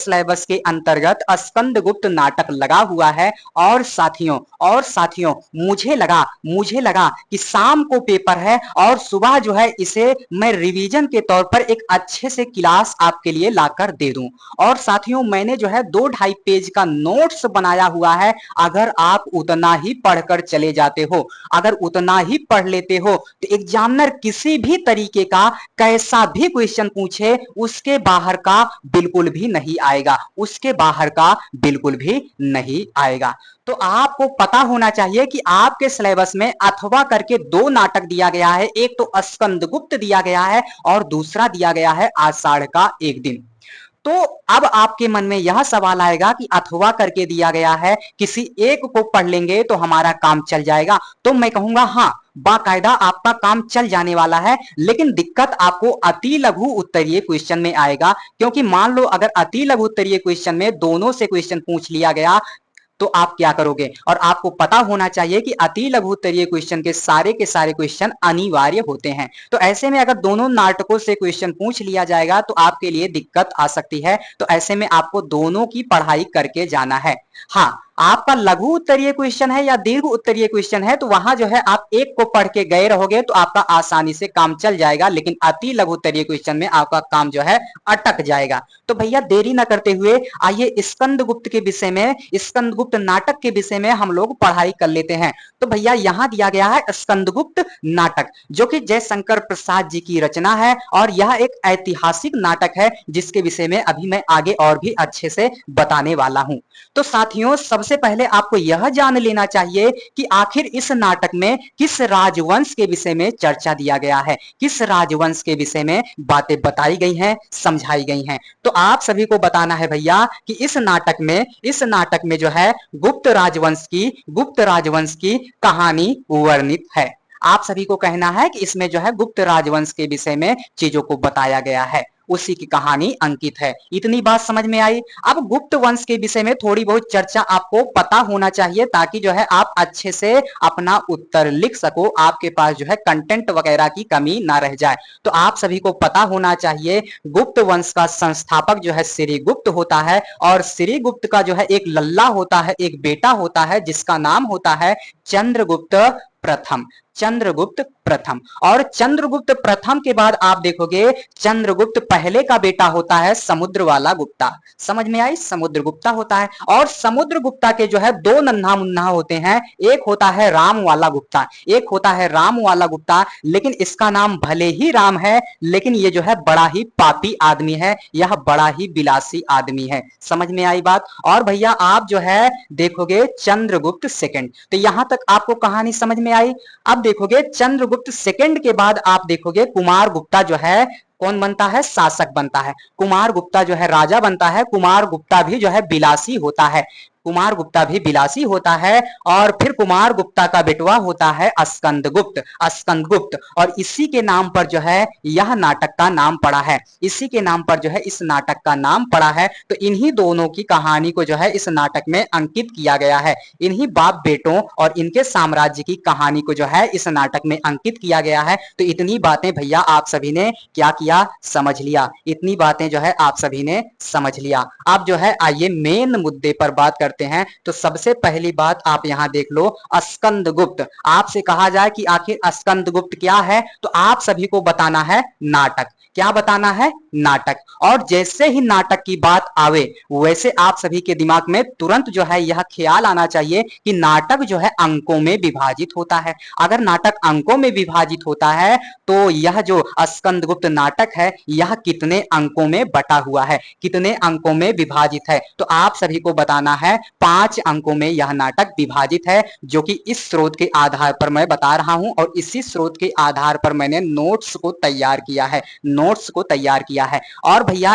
Syllabus के अंतर्गत स्कंदगुप्त नाटक लगा हुआ है। और साथियों मुझे लगा कि शाम को पेपर है और सुबह जो है इसे मैं रिवीजन के तौर पर एक अच्छे से क्लास आपके लिए लाकर दे दूं। और साथियों मैंने जो है 2-2.5 पेज का नोट्स बनाया हुआ है। अगर आप उतना ही पढ़कर चले जाते हो, अगर उतना ही पढ़ लेते हो, तो एग्जामिनर किसी भी तरीके का कैसा भी क्वेश्चन पूछे उसके बाहर का बिल्कुल भी नहीं आएगा, उसके बाहर का बिल्कुल भी नहीं आएगा। तो आपको पता होना चाहिए कि आपके सिलेबस में अथवा करके 2 नाटक दिया गया है। एक तो स्कंदगुप्त दिया गया है और दूसरा दिया गया है आषाढ़ का एक दिन। तो अब आपके मन में यह सवाल आएगा कि अथवा करके दिया गया है, किसी एक को पढ़ लेंगे तो हमारा काम चल जाएगा। तो मैं कहूंगा हाँ, बाकायदा आपका काम चल जाने वाला है, लेकिन दिक्कत आपको अति लघु उत्तरीय क्वेश्चन में आएगा। क्योंकि मान लो अगर अति लघु उत्तरीय क्वेश्चन में दोनों से क्वेश्चन पूछ लिया गया तो आप क्या करोगे। और आपको पता होना चाहिए कि अति लघु उत्तरीय क्वेश्चन के सारे क्वेश्चन अनिवार्य होते हैं। तो ऐसे में अगर दोनों नाटकों से क्वेश्चन पूछ लिया जाएगा तो आपके लिए दिक्कत आ सकती है। तो ऐसे में आपको दोनों की पढ़ाई करके जाना है। हाँ, आपका लघु उत्तरीय क्वेश्चन है या दीर्घ उत्तरीय क्वेश्चन है तो वहां जो है आप एक को पढ़ के गए रहोगे तो आपका आसानी से काम चल जाएगा, लेकिन अति लघु उत्तरीय क्वेश्चन में आपका काम जो है अटक जाएगा। तो भैया देरी ना करते हुए आइए स्कंदगुप्त के विषय में, स्कंदगुप्त नाटक के विषय में हम लोग पढ़ाई कर लेते हैं। तो भैया यहां दिया गया है स्कंदगुप्त नाटक, जो कि जयशंकर प्रसाद जी की रचना है और यह एक ऐतिहासिक नाटक है जिसके विषय में अभी मैं आगे और भी अच्छे से बताने वाला हूं। तो साथियों सबसे पहले आपको यह जान लेना चाहिए कि आखिर इस नाटक में किस राजवंश के विषय में चर्चा दिया गया है, किस राजवंश के विषय में बातें बताई गई हैं, समझाई गई हैं। तो आप सभी को बताना है भैया कि इस नाटक में जो है गुप्त राजवंश की कहानी वर्णित है। आप सभी को कहना है कि इसमें जो है गुप्त राजवंश के विषय में चीजों को बताया गया है, उसी की कहानी अंकित है। इतनी बात समझ में आई। अब गुप्त वंश के विषय में थोड़ी बहुत चर्चा आपको पता होना चाहिए ताकि जो है आप अच्छे से अपना उत्तर लिख सको, आपके पास जो है कंटेंट वगैरह की कमी ना रह जाए। तो आप सभी को पता होना चाहिए गुप्त वंश का संस्थापक जो है श्रीगुप्त होता है और श्रीगुप्त का जो है एक लल्ला होता है, एक बेटा होता है जिसका नाम होता है चंद्रगुप्त प्रथम। चंद्रगुप्त प्रथम और चंद्रगुप्त प्रथम के बाद आप देखोगे चंद्रगुप्त पहले का बेटा होता है समुद्रवाला गुप्ता। समझ में आई, समुद्रगुप्ता होता है। और समुद्रगुप्ता के जो है 2 नन्हा मुन्ना होते हैं, एक होता है राम वाला गुप्ता, एक होता है राम वाला गुप्ता। लेकिन इसका नाम भले ही राम है लेकिन ये जो है बड़ा ही पापी आदमी है, यह बड़ा ही विलासी आदमी है। समझ में आई बात। और भैया आप जो है देखोगे चंद्रगुप्त सेकंड, तो यहां तक आपको कहानी समझ में आई। अब देखोगे चंद्रगुप्त सेकंड के बाद आप देखोगे कुमार गुप्ता जो है कौन बनता है, शासक बनता है। कुमार गुप्ता जो है राजा बनता है। कुमार गुप्ता भी जो है विलासी होता है, कुमार गुप्ता भी विलासी होता है। और फिर कुमार गुप्ता का बेटवा होता है स्कंदगुप्त। और इसी के नाम पर जो है यह नाटक का नाम पड़ा है, इसी के नाम पर जो है इस नाटक का नाम पड़ा है। तो इन्हीं दोनों की कहानी को जो है इस नाटक में अंकित किया गया है। इन्हीं बाप बेटों और इनके साम्राज्य की कहानी को जो है इस नाटक में अंकित किया गया है। तो इतनी बातें भैया आप सभी ने क्या किया, समझ लिया। इतनी बातें जो है आप सभी ने समझ लिया। आप जो है आइए मेन मुद्दे पर बात करते हैं। तो सबसे पहली बात आप यहां देख लो स्कंदगुप्त। आपसे कहा जाए कि आखिर स्कंदगुप्त क्या है तो आप सभी को बताना है नाटक। क्या बताना है, नाटक। और जैसे ही नाटक की बात आवे वैसे आप सभी के दिमाग में तुरंत जो है यह ख्याल आना चाहिए कि नाटक जो है अंकों में विभाजित होता है। अगर नाटक अंकों में विभाजित होता है तो यह जो स्कंदगुप्त नाटक है यह कितने अंकों में बटा हुआ है, कितने अंकों में विभाजित है। तो आप सभी को बताना है 5 अंकों में यह नाटक विभाजित है, जो कि इस स्रोत के आधार पर मैं बता रहा हूं और इसी स्रोत के आधार पर मैंने नोट्स को तैयार किया है। और भैया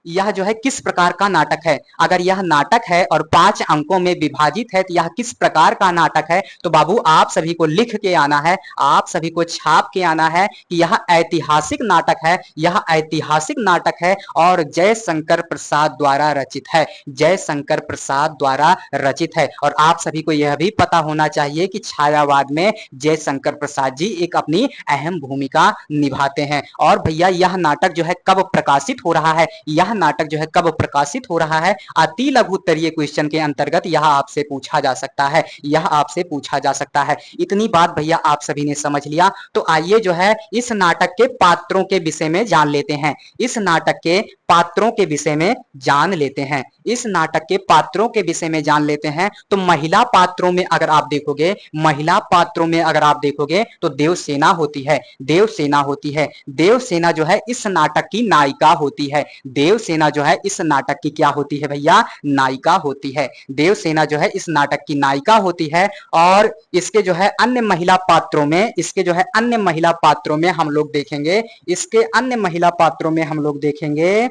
यह जो है किस प्रकार का नाटक है, अगर यह नाटक है और 5 अंकों में विभाजित है तो यह किस प्रकार का नाटक है। तो बाबू आप सभी को लिख के आना है, आप सभी को छाप के आना है कि यह ऐतिहासिक नाटक है, यह ऐतिहासिक नाटक है और जयशंकर प्रसाद द्वारा रचित है, जयशंकर प्रसाद द्वारा रचित है। और आप सभी को यह भी पता होना चाहिए कि छायावाद में जयशंकर प्रसाद जी एक अपनी अहम भूमिका निभाते हैं। और भैया यह नाटक जो है कब प्रकाशित हो रहा है, यह यह नाटक जो है कब प्रकाशित हो रहा है? अति लघु उत्तरीय क्वेश्चन के अंतर्गत यह आपसे पूछा जा सकता है, यह आपसे पूछा जा सकता है। इतनी बात भैया आप सभी ने समझ लिया। तो आइए जो है इस नाटक के पात्रों के विषय में जान लेते हैं। इस नाटक के पात्रों के विषय में जान लेते हैं। इस नाटक के पात्रों के विषय में जान लेते हैं। तो महिला पात्रों में अगर आप देखोगे, महिला पात्रों में अगर आप देखोगे तो देवसेना होती है, देवसेना होती है। देवसेना जो है इस नाटक की नायिका होती है। देवसेना जो है इस नाटक की क्या होती है भैया? नायिका होती है। देवसेना जो है इस नाटक की नायिका होती है। और इसके जो है अन्य महिला पात्रों में, इसके जो है अन्य महिला पात्रों में हम लोग देखेंगे, इसके अन्य महिला पात्रों में हम लोग देखेंगे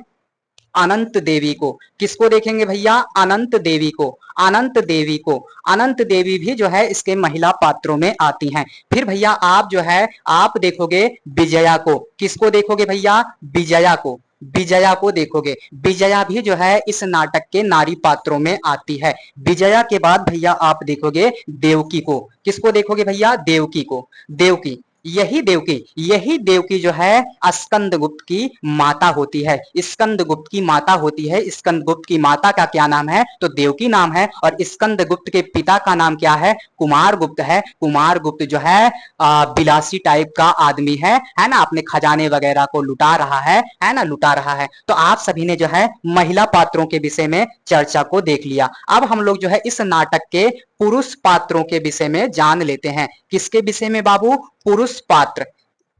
अनंत देवी को। किसको देखेंगे भैया? अनंत देवी को, अनंत देवी को। अनंत देवी भी जो है इसके महिला पात्रों में आती हैं। फिर भैया आप जो है आप देखोगे विजया को। किसको देखोगे भैया? विजया को, विजया को देखोगे। विजया भी जो है इस नाटक के नारी पात्रों में आती है। विजया के बाद भैया आप देखोगे देवकी को। किसको देखोगे भैया? देवकी को, देवकी। यही देवकी जो है स्कंदगुप्त की माता होती है, स्कंदगुप्त की माता होती है। स्कंदगुप्त की माता का क्या नाम है? तो देवकी नाम है। और स्कंदगुप्त के पिता का नाम क्या है? कुमारगुप्त है। कुमारगुप्त जो है बिलासी टाइप का आदमी है ना, अपने खजाने वगैरह को लुटा रहा है ना, लुटा रहा है। तो आप सभी ने जो है महिला पात्रों के विषय में चर्चा को देख लिया। अब हम लोग जो है इस नाटक के पुरुष पात्रों के विषय में जान लेते हैं। किसके विषय में बाबू? पुरुष पात्र।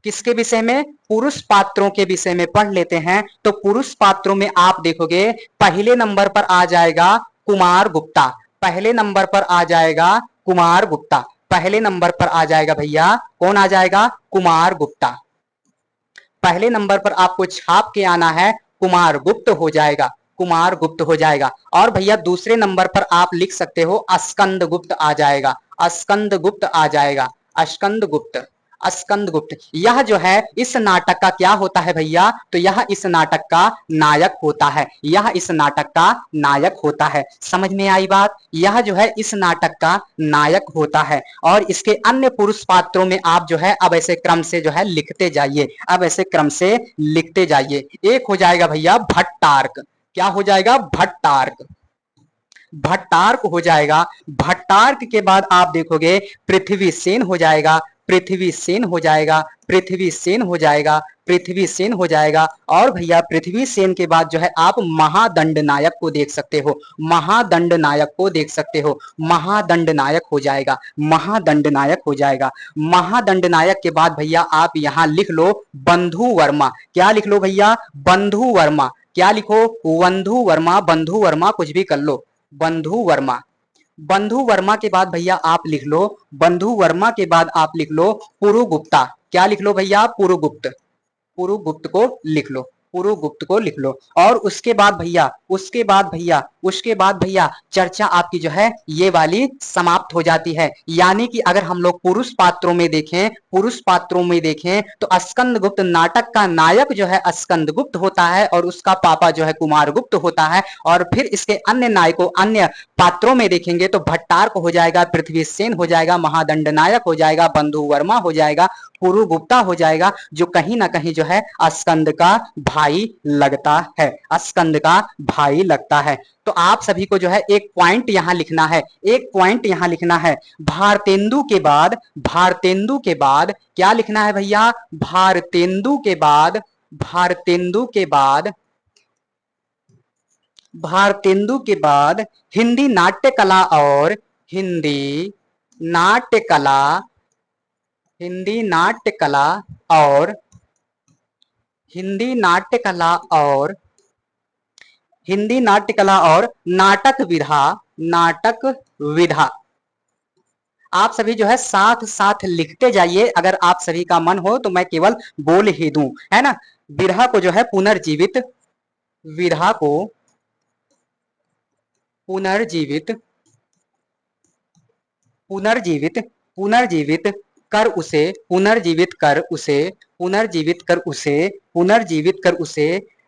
किसके विषय में? पुरुष पात्रों के विषय में पढ़ लेते हैं। तो पुरुष पात्रों में आप देखोगे पहले नंबर पर आ जाएगा कुमार गुप्ता। पहले नंबर पर आ जाएगा कुमार गुप्ता। पहले नंबर पर आ जाएगा भैया, कौन आ जाएगा? कुमार गुप्ता। पहले नंबर पर आपको छाप के आना है, कुमार गुप्त हो जाएगा, कुमार गुप्त हो जाएगा। और भैया दूसरे नंबर पर आप लिख सकते हो अस्कंद गुप्त आ जाएगा, अस्कंद गुप्त आ जाएगा, अस्कंद गुप्त, अस्कंद गुप्त। यह जो है इस नाटक का क्या होता है भैया? तो यह इस नाटक का नायक होता है, यह इस नाटक का नायक होता है। समझ में आई बात? यह जो है इस नाटक का नायक होता है। और इसके अन्य पुरुष पात्रों में आप जो है अब ऐसे क्रम से जो है लिखते जाइए, अब ऐसे क्रम से लिखते जाइए। एक हो जाएगा भैया भट्टार्क। क्या हो जाएगा? भट्टार्क। भट्टार्क हो जाएगा। भट्टार्क के बाद आप देखोगे पृथ्वी सेन हो जाएगा, पृथ्वी सेन हो जाएगा, पृथ्वी सेन हो जाएगा, पृथ्वी सेन हो जाएगा। और भैया पृथ्वी सेन के बाद जो है आप महादंड नायक को देख सकते हो, महादंड नायक को देख सकते हो। महादंड नायक हो जाएगा, महादंड नायक हो जाएगा। महादंड नायक के बाद भैया आप यहां लिख लो बंधु वर्मा। क्या लिख लो भैया? बंधु वर्मा। क्या लिखो? बंधु वर्मा, बंधु वर्मा, कुछ भी कर लो, बंधु वर्मा। बंधु वर्मा के बाद भैया आप लिख लो, बंधु वर्मा के बाद आप लिख लो पुरुगुप्ता। क्या लिख लो भैया? पुरुगुप्त, पुरुगुप्त को लिख लो, पुरुगुप्त को लिख लो। और उसके बाद भैया, उसके बाद भैया, उसके बाद भैया चर्चा आपकी जो है ये वाली समाप्त हो जाती है। यानी कि अगर हम लोग पुरुष पात्रों में देखें, पुरुष पात्रों में देखें तो स्कंदगुप्त नाटक का नायक जो है स्कंदगुप्त होता है और उसका पापा जो है कुमारगुप्त होता है। और फिर इसके अन्य नायकों, अन्य पात्रों में देखेंगे तो भट्टार्क हो जाएगा, पृथ्वी सेन हो जाएगा, महादंड नायक हो जाएगा, बंधु वर्मा हो जाएगा, पुरुगुप्ता हो जाएगा, जो कहीं ना कहीं जो है स्कंद का भाई लगता है, स्कंद का भाई लगता है। तो आप सभी को जो है एक पॉइंट यहां लिखना है, एक पॉइंट यहां लिखना है। भारतेंदु के बाद, भारतेंदु के बाद क्या लिखना है भैया? भारतेंदु के बाद, भारतेंदु के बाद, भारतेंदु के बाद हिंदी नाट्य कला और हिंदी नाट्य कला, हिंदी नाट्य कला और हिंदी नाट्य कला और हिंदी नाट्य कला और नाटक विधा, नाटक विधा। आप सभी जो है साथ साथ लिखते जाइए। अगर आप सभी का मन हो तो मैं केवल बोल ही दूं, है ना। विधा को जो है पुनर्जीवित, विधा को पुनर्जीवित, पुनर्जीवित, पुनर्जीवित कर उसे, पुनर्जीवित कर उसे, पुनर्जीवित कर उसे, पुनर्जीवित कर उसे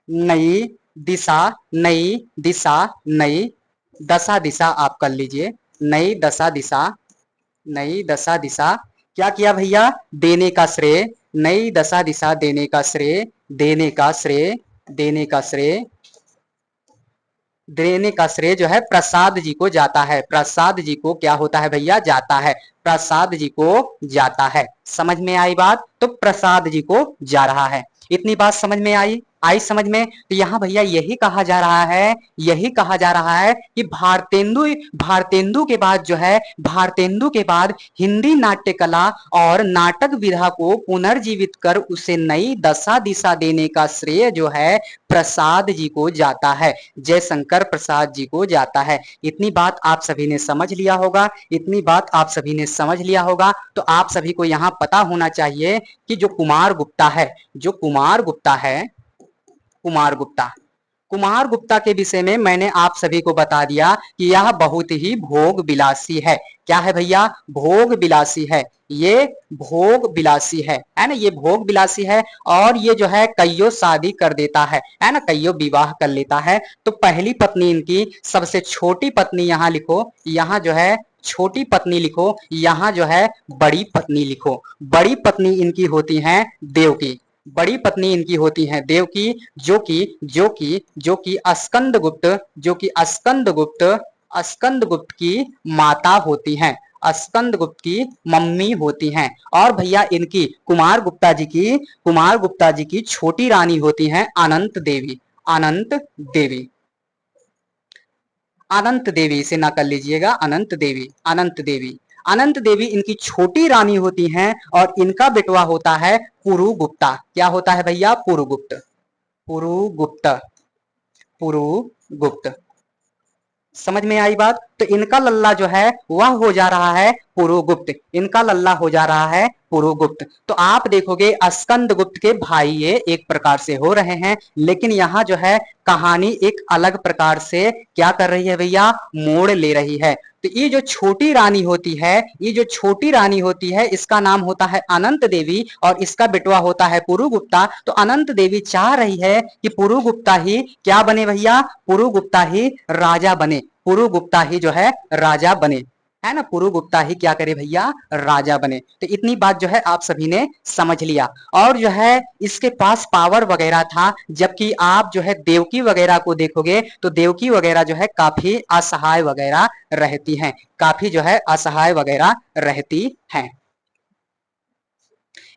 नई दिशा, नई दिशा, नई दशा, दिशा आप कर लीजिए, नई दशा दिशा, नई दशा दिशा। क्या किया भैया? देने का श्रेय, नई दशा दिशा देने का श्रेय, देने का श्रेय, देने का श्रेय, देने का श्रेय जो है प्रसाद जी को जाता है। प्रसाद जी को क्या होता है भैया, जाता है। प्रसाद जी को जाता है। समझ में आई बात? तो प्रसाद जी को जा रहा है। इतनी बात समझ में आई? आई समझ में? तो यहाँ भैया यही कहा जा रहा है, यही कहा जा रहा है कि भारतेंदु, भारतेंदु के बाद जो है, भारतेंदु के बाद हिंदी नाट्य कला और नाटक विधा को पुनर्जीवित कर उसे नई दशा दिशा देने का श्रेय जो है प्रसाद जी को जाता है, जयशंकर प्रसाद जी को जाता है। इतनी बात आप सभी ने समझ लिया होगा, इतनी बात आप सभी ने समझ लिया होगा। तो आप सभी को यहाँ पता होना चाहिए कि जो कुमार गुप्ता है, जो कुमार गुप्ता है, कुमार गुप्ता, कुमार गुप्ता के विषय में मैंने आप सभी को बता दिया कि यह बहुत ही भोग विलासी है। क्या है भैया? भोग विलासी है। ये भोग विलासी है ना, ये भोग विलासी है। और ये जो है कईयों शादी कर देता है ना, कईयों विवाह कर लेता है। तो पहली पत्नी इनकी, सबसे छोटी पत्नी यहाँ लिखो, यहाँ जो है छोटी पत्नी लिखो, यहाँ जो है बड़ी पत्नी लिखो। बड़ी पत्नी इनकी होती है देवकी, बड़ी पत्नी इनकी होती है देवकी, जो कि स्कंदगुप्त, जो कि स्कंदगुप्त की माता होती हैं, स्कंदगुप्त की मम्मी होती हैं। और भैया इनकी कुमार गुप्ता जी की छोटी रानी होती हैं अनंत देवी, अनंत देवी, अनंत देवी, इसे ना कर लीजिएगा, अनंत देवी, अनंत देवी, अनंत देवी इनकी छोटी रानी होती हैं। और इनका बेटवा होता है पुरुगुप्ता। क्या होता है भैया? पुरुगुप्त, पुरुगुप्त, पुरुगुप्त। समझ में आई बात? तो इनका लल्ला जो है वह हो जा रहा है पुरुगुप्त, इनका लल्ला हो जा रहा है पुरुगुप्त। तो आप देखोगे स्कंदगुप्त के भाई ये एक प्रकार से हो रहे हैं, लेकिन यहाँ जो है कहानी एक अलग प्रकार से क्या कर रही है भैया, मोड़ ले रही है। तो ये जो छोटी रानी होती है, ये जो छोटी रानी होती है, इसका नाम होता है अनंत देवी और इसका बेटवा होता है पुरुगुप्ता। तो अनंत देवी चाह रही है कि पुरुगुप्ता ही क्या बने भैया, पुरुगुप्ता ही राजा बने, पुरुगुप्ता ही जो है राजा बने, है ना, पुरुगुप्ता ही क्या करे भैया, राजा बने। तो इतनी बात जो है आप सभी ने समझ लिया। और जो है इसके पास पावर वगैरह था, जबकि आप जो है देवकी वगैरह को देखोगे तो देवकी वगैरह जो है काफी असहाय वगैरह रहती हैं, काफी जो है असहाय वगैरह रहती हैं।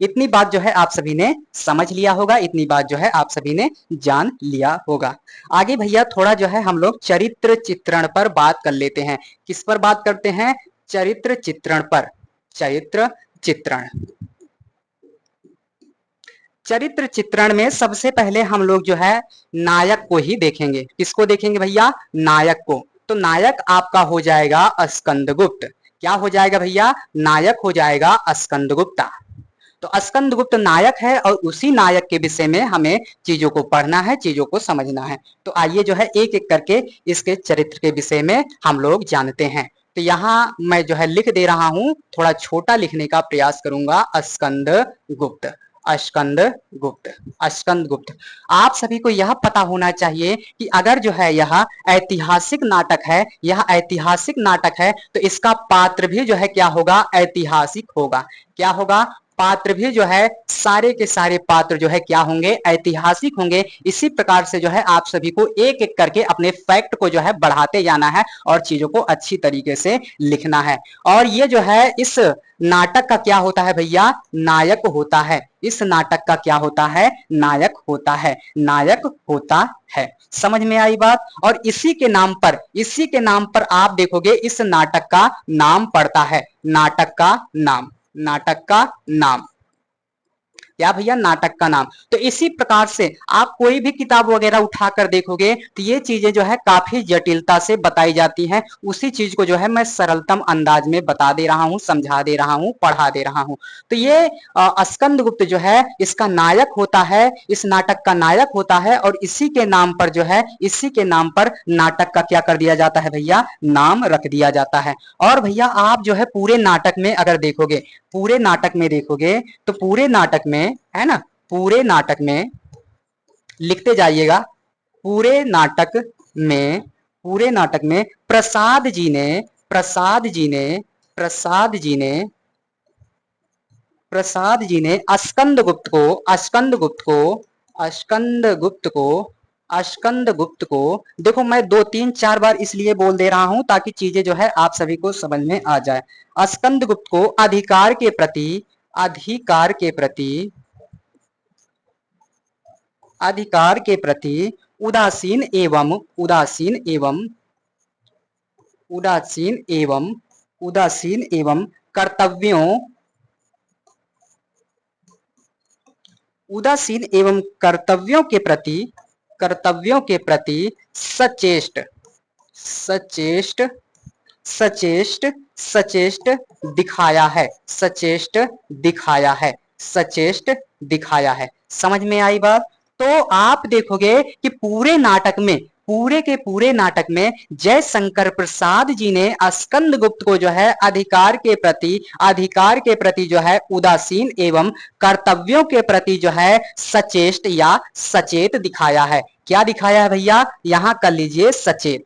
इतनी बात जो है आप सभी ने समझ लिया होगा, इतनी बात जो है आप सभी ने जान लिया होगा। आगे भैया थोड़ा जो है हम लोग चरित्र चित्रण पर बात कर लेते हैं। किस पर बात करते हैं? चरित्र चित्रण पर, चरित्र चित्रण। चरित्र चित्रण में सबसे पहले हम लोग जो है नायक को ही देखेंगे। किसको देखेंगे भैया? नायक को। तो नायक आपका हो जाएगा स्कंदगुप्त। क्या हो जाएगा भैया? नायक हो जाएगा स्कंदगुप्ता। तो स्कंदगुप्त नायक है और उसी नायक के विषय में हमें चीजों को पढ़ना है, चीजों को समझना है। तो आइए जो है एक एक करके इसके चरित्र के विषय में हम लोग जानते हैं। तो यहाँ मैं जो है लिख दे रहा हूं, थोड़ा छोटा लिखने का प्रयास करूंगा। स्कंदगुप्त, स्कंदगुप्त, स्कंदगुप्त। आप सभी को यह पता होना चाहिए कि अगर जो है यह ऐतिहासिक नाटक है, यह ऐतिहासिक नाटक है, तो इसका पात्र भी जो है क्या होगा? ऐतिहासिक होगा। क्या होगा? पात्र भी जो है, सारे के सारे पात्र जो है क्या होंगे? ऐतिहासिक होंगे। इसी प्रकार से जो है आप सभी को एक एक करके अपने फैक्ट को जो है बढ़ाते जाना है और चीजों को अच्छी तरीके से लिखना है। और ये जो है इस नाटक का क्या होता है भैया? नायक होता है। इस नाटक का क्या होता है? नायक होता है, नायक होता है। समझ में आई बात? और इसी के नाम पर, इसी के नाम पर आप देखोगे इस नाटक का नाम पड़ता है, नाटक का नाम, नाटक का नाम। क्या भैया? नाटक का नाम। तो इसी प्रकार से आप कोई भी किताब वगैरह उठाकर देखोगे तो ये चीजें जो है काफी जटिलता से बताई जाती हैं। उसी चीज को जो है मैं सरलतम अंदाज में बता दे रहा हूं, समझा दे रहा हूं, पढ़ा दे रहा हूं। तो ये स्कंदगुप्त जो है इसका नायक होता है, इस नाटक का नायक होता है। और इसी के नाम पर जो है, इसी के नाम पर नाटक का क्या कर दिया जाता है भैया? नाम रख दिया जाता है। और भैया आप जो है पूरे नाटक में अगर देखोगे, पूरे नाटक में देखोगे तो पूरे नाटक में, है ना, पूरे नाटक में लिखते जाइएगा। पूरे नाटक में, पूरे नाटक में प्रसाद जी ने, प्रसाद जी ने, प्रसाद जी ने, प्रसाद जी ने स्कंदगुप्त को, स्कंदगुप्त को, स्कंदगुप्त को स्कंदगुप्त को, देखो मैं 2 3 4 बार इसलिए बोल दे रहा हूं ताकि चीजें जो है आप सभी को समझ में आ जाए। स्कंदगुप्त को अधिकार के प्रति अधिकार के प्रति उदासीन एवं कर्तव्यों कर्तव्यों के प्रति सचेष्ट सचेष्ट सचेष्ट सचेष्ट दिखाया है सचेष्ट दिखाया है सचेष्ट दिखाया है। समझ में आई बात? तो आप देखोगे कि पूरे के पूरे नाटक में जयशंकर प्रसाद जी ने स्कंदगुप्त को जो है अधिकार के प्रति जो है उदासीन एवं कर्तव्यों के प्रति जो है सचेष्ट या सचेत दिखाया है। क्या दिखाया है भैया? यहां कर लीजिए सचेत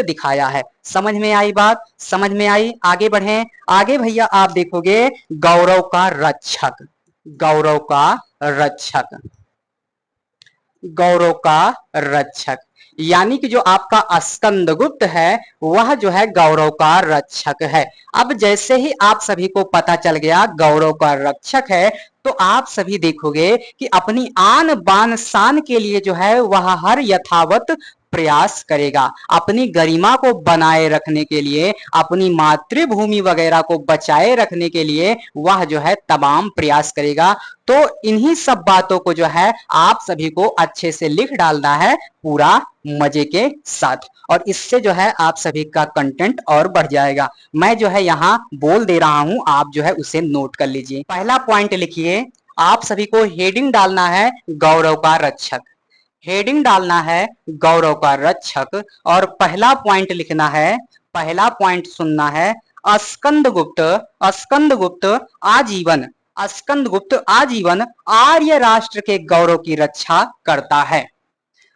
दिखाया है। समझ में आई बात? समझ में आई? आगे बढ़े। आगे भैया आप देखोगे गौरव का रक्षक गौरव का रक्षक गौरव का रक्षक यानी कि जो आपका स्कंदगुप्त है वह जो है गौरव का रक्षक है। अब जैसे ही आप सभी को पता चल गया गौरव का रक्षक है तो आप सभी देखोगे कि अपनी आन बान शान के लिए जो है वह हर यथावत प्रयास करेगा। अपनी गरिमा को बनाए रखने के लिए, अपनी मातृभूमि वगैरह को बचाए रखने के लिए वह जो है तमाम प्रयास करेगा। तो इन्हीं सब बातों को जो है आप सभी को अच्छे से लिख डालना है पूरा मजे के साथ, और इससे जो है आप सभी का कंटेंट और बढ़ जाएगा। मैं जो है यहाँ बोल दे रहा हूं, आप जो है उसे नोट कर लीजिए। पहला पॉइंट लिखिए, आप सभी को हेडिंग डालना है गौरव का रक्षक। हेडिंग डालना है गौरव का रक्षक, और पहला पॉइंट लिखना है, पहला पॉइंट सुनना है, स्कंदगुप्त स्कंदगुप्त आजीवन स्कंदगुप्त आजीवन आर्य राष्ट्र के गौरव की रक्षा करता है।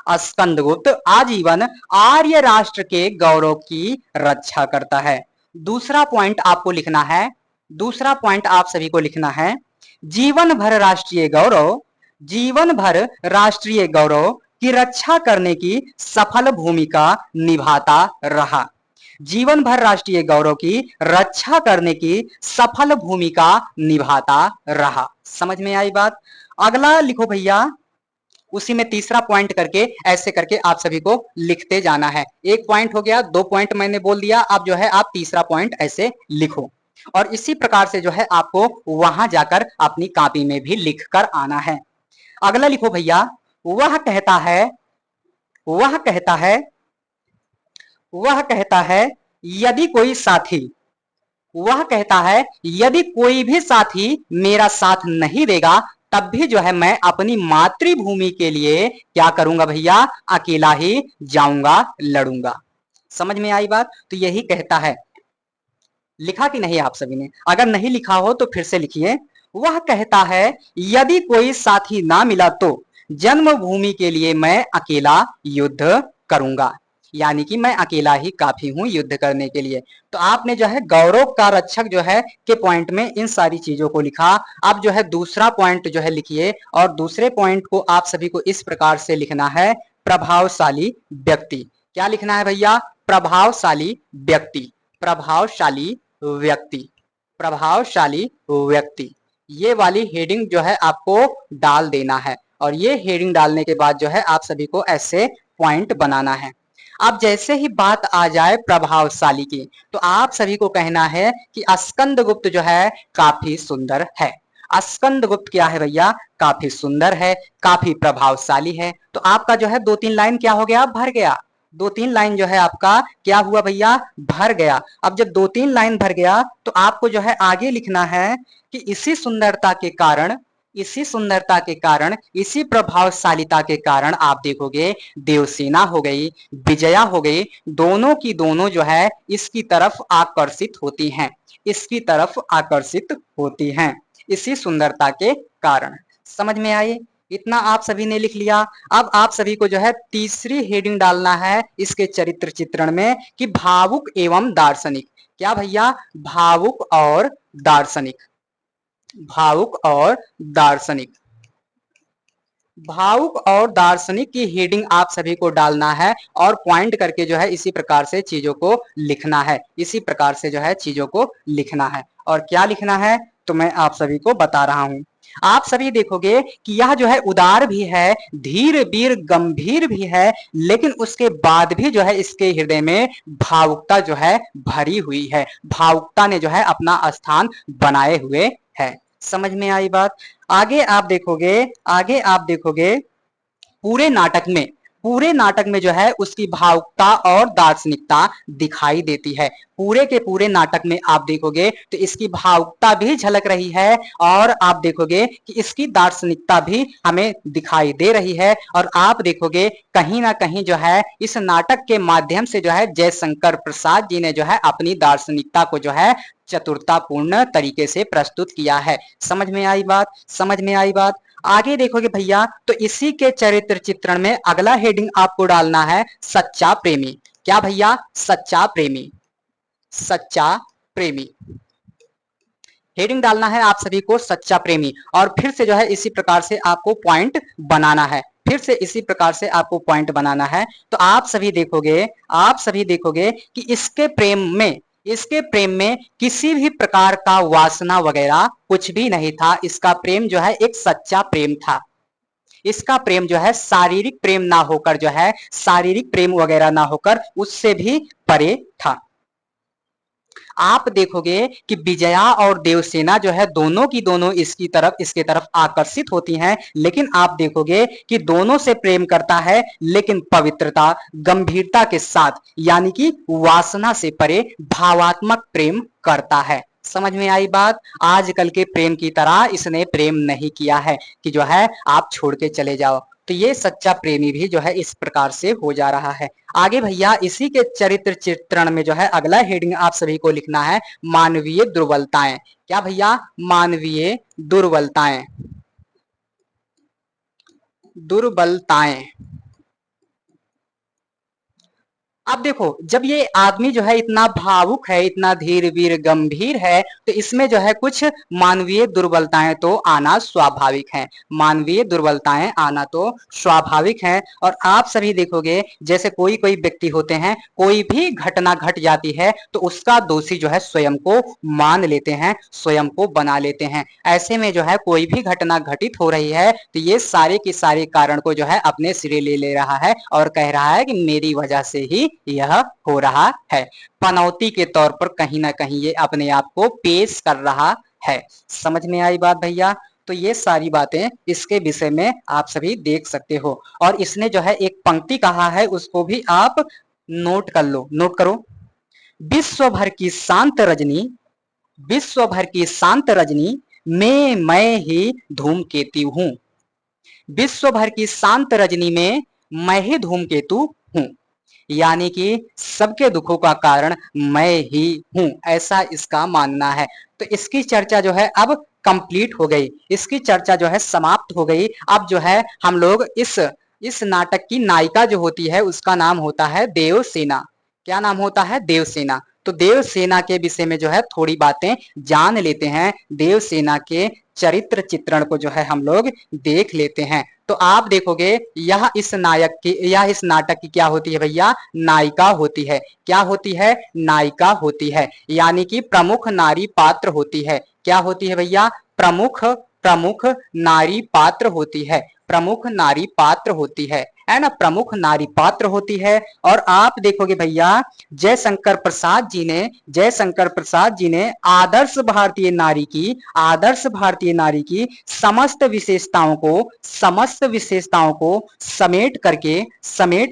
स्कंदगुप्त आजीवन आर्य राष्ट्र के गौरव की रक्षा करता है। दूसरा पॉइंट आपको लिखना है, दूसरा पॉइंट आप सभी को लिखना है, जीवन भर राष्ट्रीय गौरव की रक्षा करने की सफल भूमिका निभाता रहा। जीवन भर राष्ट्रीय गौरव की रक्षा करने की सफल भूमिका निभाता रहा। समझ में आई बात? अगला लिखो भैया, उसी में तीसरा पॉइंट करके ऐसे करके आप सभी को लिखते जाना है। एक पॉइंट हो गया, 2 पॉइंट मैंने बोल दिया, अब जो है आप तीसरा पॉइंट ऐसे लिखो, और इसी प्रकार से जो है आपको वहां जाकर अपनी कॉपी में भी लिख कर आना है। अगला लिखो भैया, वह कहता है वह कहता है वह कहता है यदि कोई साथी वह कहता है यदि कोई भी साथी मेरा साथ नहीं देगा तब भी जो है मैं अपनी मातृभूमि के लिए क्या करूंगा भैया? अकेला ही जाऊंगा, लड़ूंगा। समझ में आई बात? तो यही कहता है। लिखा कि नहीं आप सभी ने? अगर नहीं लिखा हो तो फिर से लिखिए। वह कहता है यदि कोई साथी ना मिला तो जन्मभूमि के लिए मैं अकेला युद्ध करूंगा, यानी कि मैं अकेला ही काफी हूं युद्ध करने के लिए। तो आपने जो है गौरव का रक्षक जो है के पॉइंट में इन सारी चीजों को लिखा। अब जो है दूसरा पॉइंट जो है लिखिए, और दूसरे पॉइंट को आप सभी को इस प्रकार से लिखना है, प्रभावशाली व्यक्ति। क्या लिखना है भैया? प्रभावशाली व्यक्ति, प्रभावशाली व्यक्ति, प्रभावशाली व्यक्ति। ये वाली हेडिंग जो है आपको डाल देना है, और ये हेडिंग डालने के बाद जो है आप सभी को ऐसे पॉइंट बनाना है। अब जैसे ही बात आ जाए प्रभावशाली की, तो आप सभी को कहना है कि स्कंदगुप्त जो है काफी सुंदर है। स्कंदगुप्त क्या है भैया? काफी सुंदर है, काफी प्रभावशाली है। तो आपका जो है 2 3 लाइन क्या हो गया? भर गया। 2 3 लाइन जो है आपका क्या हुआ भैया? भर गया। अब जब 2 3 लाइन भर गया तो आपको जो है आगे लिखना है कि इसी सुंदरता के कारण, इसी प्रभावशालिता के कारण आप देखोगे देवसेना हो गई, विजया हो गई, दोनों की दोनों जो है इसकी तरफ आकर्षित होती हैं, इसकी तरफ आकर्षित होती हैं, इसी सुंदरता के कारण। समझ में आई? इतना आप सभी ने लिख लिया। अब आप सभी को जो है तीसरी हेडिंग डालना है इसके चरित्र चित्रण में कि भावुक एवं दार्शनिक। क्या भैया? भावुक और दार्शनिक, भावुक और दार्शनिक, भावुक और दार्शनिक की हेडिंग आप सभी को डालना है और पॉइंट करके जो है इसी प्रकार से चीजों को लिखना है, इसी प्रकार से जो है चीजों को लिखना है। और क्या लिखना है तो मैं आप सभी को बता रहा हूं। आप सभी देखोगे कि यह जो है उदार भी है, धीर वीर गंभीर भी है, लेकिन उसके बाद भी जो है इसके हृदय में भावुकता जो है भरी हुई है, भावुकता ने जो है अपना स्थान बनाए हुए है। समझ में आई बात। आगे आप देखोगे, आगे आप देखोगे पूरे नाटक में, पूरे नाटक में जो है उसकी भावुकता और दार्शनिकता दिखाई देती है। पूरे के पूरे नाटक में आप देखोगे तो इसकी भावुकता भी झलक रही है और आप देखोगे कि इसकी दार्शनिकता भी हमें दिखाई दे रही है। और आप देखोगे कहीं ना कहीं जो है इस नाटक के माध्यम से जो है जयशंकर प्रसाद जी ने जो है अपनी दार्शनिकता को जो है चतुरतापूर्ण तरीके से प्रस्तुत किया है। समझ में आई बात, समझ में आई बात। आगे देखोगे भैया तो इसी के चरित्र चित्रण में अगला हेडिंग आपको डालना है सच्चा प्रेमी। क्या भैया? सच्चा प्रेमी, सच्चा प्रेमी हेडिंग डालना है आप सभी को, सच्चा प्रेमी। और फिर से जो है इसी प्रकार से आपको पॉइंट बनाना है, फिर से इसी प्रकार से आपको पॉइंट बनाना है। तो आप सभी देखोगे, आप सभी देखोगे कि इसके प्रेम में, इसके प्रेम में किसी भी प्रकार का वासना वगैरह कुछ भी नहीं था। इसका प्रेम जो है एक सच्चा प्रेम था। इसका प्रेम जो है शारीरिक प्रेम ना होकर जो है, शारीरिक प्रेम वगैरह ना होकर उससे भी परे था। आप देखोगे कि विजया और देवसेना जो है दोनों की दोनों इसकी तरफ, इसके तरफ आकर्षित होती हैं, लेकिन आप देखोगे कि दोनों से प्रेम करता है लेकिन पवित्रता गंभीरता के साथ, यानी कि वासना से परे भावात्मक प्रेम करता है। समझ में आई बात। आजकल के प्रेम की तरह इसने प्रेम नहीं किया है कि जो है आप छोड़ के चले जाओ। तो ये सच्चा प्रेमी भी जो है इस प्रकार से हो जा रहा है। आगे भैया इसी के चरित्र चित्रण में जो है अगला हेडिंग आप सभी को लिखना है मानवीय दुर्बलताएं। क्या भैया? मानवीय दुर्बलताएं, दुर्बलताएं। अब देखो जब ये आदमी जो है इतना भावुक है, इतना धीर वीर गंभीर है, तो इसमें जो है कुछ मानवीय दुर्बलताएं तो आना स्वाभाविक है, मानवीय दुर्बलताएं आना तो स्वाभाविक है। और आप सभी देखोगे जैसे कोई कोई व्यक्ति होते हैं, कोई भी घटना घट जाती है तो उसका दोषी जो है स्वयं को मान लेते हैं, स्वयं को बना लेते हैं। ऐसे में जो है कोई भी घटना घटित हो रही है तो ये सारे के सारे कारण को जो है अपने सिरे ले रहा है और कह रहा है कि मेरी वजह से ही यह हो रहा है। पनौती के तौर पर कहीं ना कहीं ये अपने आप को पेश कर रहा है। समझ में आई बात भैया। तो ये सारी बातें इसके विषय में आप सभी देख सकते हो। और इसने जो है एक पंक्ति कहा है उसको भी आप नोट कर लो, नोट करो। विश्व भर की शांत रजनी, विश्व भर की शांत रजनी में मैं ही धूमकेतु हूं। विश्व भर की शांत रजनी में मैं ही धूमकेतु हूं, यानी कि सबके दुखों का कारण मैं ही हूं, ऐसा इसका मानना है। तो इसकी चर्चा जो है अब कंप्लीट हो गई, इसकी चर्चा जो है समाप्त हो गई। अब जो है हम लोग इस नाटक की नायिका जो होती है उसका नाम होता है देवसेना। क्या नाम होता है? देवसेना। तो देवसेना के विषय में जो है थोड़ी बातें जान लेते हैं, देवसेना के चरित्र चित्रण को जो है हम लोग देख लेते हैं। तो आप देखोगे यह इस नायक की, यह इस नाटक की क्या होती है भैया? नायिका होती है। क्या होती है? नायिका होती है, यानी कि प्रमुख नारी पात्र होती है। क्या होती है भैया? प्रमुख, प्रमुख नारी पात्र होती है, प्रमुख नारी पात्र होती है ना, प्रमुख नारी पात्र होती है। और आप देखोगे भैया जयशंकर प्रसाद जी ने, जयशंकर प्रसाद जी ने आदर्श भारतीय नारी की, आदर्श भारतीय नारी की समस्त विशेषताओं को, समस्त विशेषताओं को समेट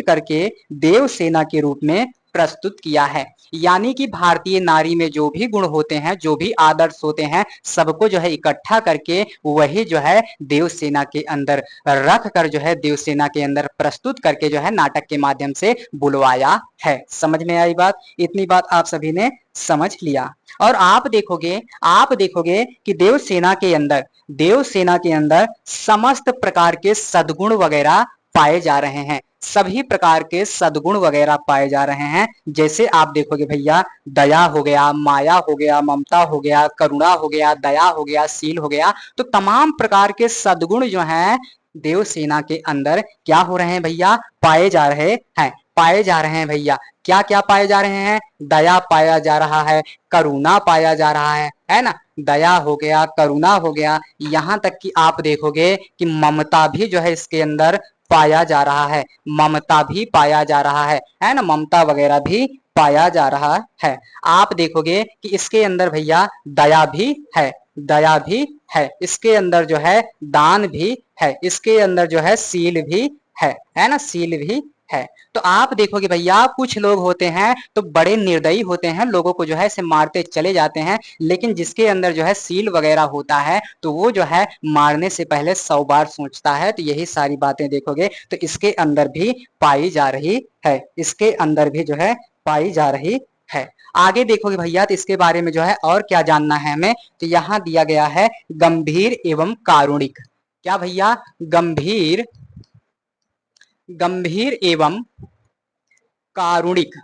करके देवसेना के रूप में प्रस्तुत किया है। यानी कि भारतीय नारी में जो भी गुण होते हैं, जो भी आदर्श होते हैं, सबको जो है इकट्ठा करके वही जो है देवसेना के अंदर रख कर जो है देवसेना के अंदर प्रस्तुत करके जो है नाटक के माध्यम से बुलवाया है। समझ में आई बात। इतनी बात आप सभी ने समझ लिया। और आप देखोगे कि देवसेना के अंदर, देवसेना के अंदर समस्त प्रकार के सद्गुण वगैरह पाए जा रहे हैं, सभी प्रकार के सद्गुण वगैरह पाए जा रहे हैं। जैसे आप देखोगे भैया दया हो गया, माया हो गया, ममता हो गया, करुणा हो गया, दया हो गया, शील हो गया। तो तमाम प्रकार के सद्गुण जो हैं देवसेना के अंदर क्या हो रहे हैं भैया, पाए जा रहे हैं, पाए जा रहे हैं भैया। क्या क्या पाए जा रहे हैं, दया पाया जा रहा है, करुणा पाया जा रहा है ना। दया हो गया, करुणा हो गया, यहाँ तक कि आप देखोगे कि ममता भी जो है इसके अंदर पाया जा रहा है, ममता भी पाया जा रहा है ना, ममता वगैरह भी पाया जा रहा है। आप देखोगे कि इसके अंदर भैया दया भी है, दया भी है, इसके अंदर जो है दान भी है, इसके अंदर जो है सील भी है ना, सील भी है। तो आप देखोगे भैया कुछ लोग होते हैं तो बड़े निर्दयी होते हैं, लोगों को जो है से मारते चले जाते हैं, लेकिन जिसके अंदर जो है सील वगैरह होता है तो वो जो है मारने से पहले 100 बार सोचता है। तो यही सारी बातें देखोगे तो इसके अंदर भी पाई जा रही है, इसके अंदर भी जो है पाई जा रही है। आगे देखोगे भैया तो इसके बारे में जो है और क्या जानना है हमें, तो यहाँ दिया गया है गंभीर एवं कारुणिक। क्या भैया, गंभीर, गंभीर एवं कारुणिक।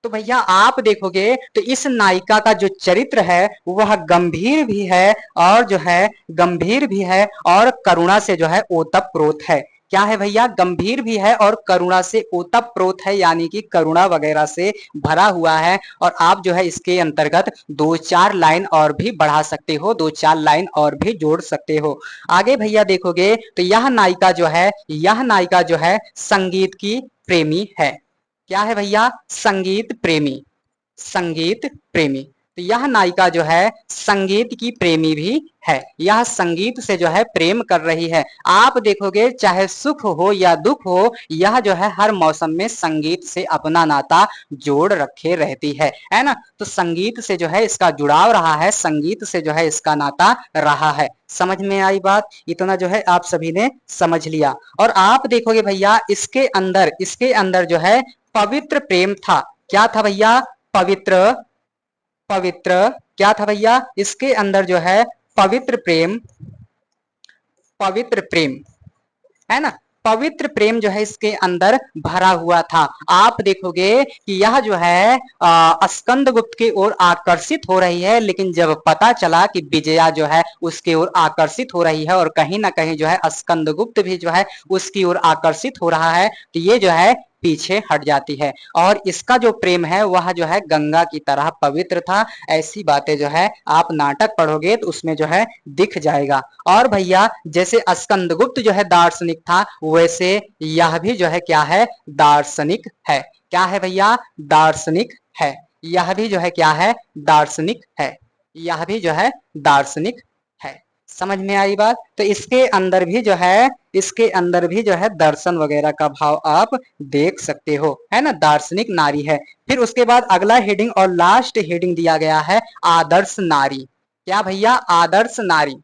तो भैया आप देखोगे तो इस नायिका का जो चरित्र है वह गंभीर भी है और जो है गंभीर भी है और करुणा से जो है ओतप्रोत है। क्या है भैया, गंभीर भी है और करुणा से ओतप्रोत है, यानी कि करुणा वगैरह से भरा हुआ है। और आप जो है इसके अंतर्गत 2-4 लाइन और भी बढ़ा सकते हो, 2-4 लाइन और भी जोड़ सकते हो। आगे भैया देखोगे तो यह नायिका जो है, यह नायिका जो है संगीत की प्रेमी है। क्या है भैया, संगीत प्रेमी, संगीत प्रेमी। तो यह नायिका जो है संगीत की प्रेमी भी है, यह संगीत से जो है प्रेम कर रही है। आप देखोगे चाहे सुख हो या दुख हो, यह जो है हर मौसम में संगीत से अपना नाता जोड़ रखे रहती है ना। तो संगीत से जो है इसका जुड़ाव रहा है, संगीत से जो है इसका नाता रहा है। समझ में आई बात, इतना जो है आप सभी ने समझ लिया। और आप देखोगे भैया इसके अंदर जो है पवित्र प्रेम था। क्या था भैया, पवित्र, पवित्र क्या था भैया, इसके अंदर जो है पवित्र प्रेम, पवित्र प्रेम है ना, पवित्र प्रेम जो है इसके अंदर भरा हुआ था। आप देखोगे कि यह जो है स्कंदगुप्त की ओर आकर्षित हो रही है, लेकिन जब पता चला कि विजया जो है उसकी ओर आकर्षित हो रही है और कहीं ना कहीं जो है स्कंदगुप्त भी जो है उसकी ओर आकर्षित हो रहा है, तो ये जो है पीछे हट जाती है। और इसका जो प्रेम है वह जो है गंगा की तरह पवित्र था। ऐसी बातें जो है आप नाटक पढ़ोगे तो उसमें जो है दिख जाएगा। और भैया जैसे स्कंदगुप्त जो है दार्शनिक था, वैसे यह भी जो है क्या है, दार्शनिक है। क्या है भैया, दार्शनिक है। यह भी जो है क्या है, दार्शनिक है। यह भी जो है दार्शनिक है। समझ में आई बात। तो इसके अंदर भी जो है, इसके अंदर भी जो है दर्शन वगैरह का भाव आप देख सकते हो, है ना, दार्शनिक नारी है। फिर उसके बाद अगला हेडिंग और लास्ट हेडिंग दिया गया है आदर्श नारी। क्या भैया, आदर्श नारी,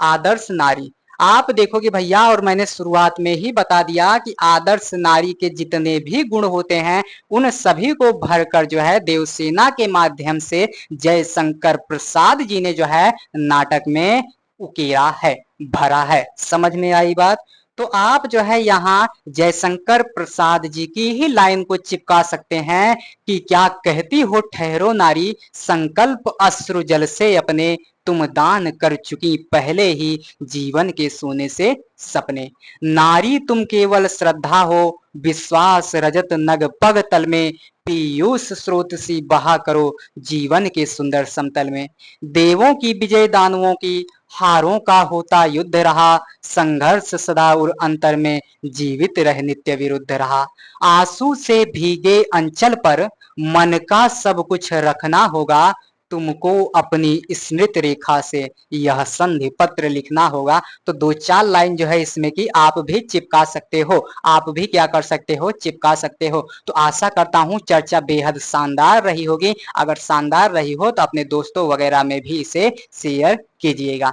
आदर्श नारी। आप देखोगे भैया, और मैंने शुरुआत में ही बता दिया कि आदर्श नारी के जितने भी गुण होते हैं उन सभी को भरकर जो है देवसेना के माध्यम से जयशंकर प्रसाद जी ने जो है नाटक में उकेरा है, भरा है। समझ में आई बात। तो आप जो है यहाँ जयशंकर प्रसाद जी की ही लाइन को चिपका सकते हैं कि क्या कहती हो ठहरो नारी, संकल्प अश्रु जल से अपने, तुम दान कर चुकी पहले ही जीवन के सोने से सपने। नारी तुम केवल श्रद्धा हो, विश्वास रजत नग पग तल में, पीयूष स्रोत सी बहा करो जीवन के सुंदर समतल में। देवों की विजय दानवों की, हारों का होता युद्ध रहा, संघर्ष सदा और अंतर में जीवित रह नित्य विरुद्ध रहा। आंसू से भीगे अंचल पर मन का सब कुछ रखना होगा, तुमको अपनी स्मृत रेखा से यह संधि पत्र लिखना होगा। तो 2-4 लाइन जो है इसमें की आप भी चिपका सकते हो, आप भी क्या कर सकते हो, चिपका सकते हो। तो आशा करता हूं चर्चा बेहद शानदार रही होगी। अगर शानदार रही हो तो अपने दोस्तों वगैरह में भी इसे शेयर कीजिएगा।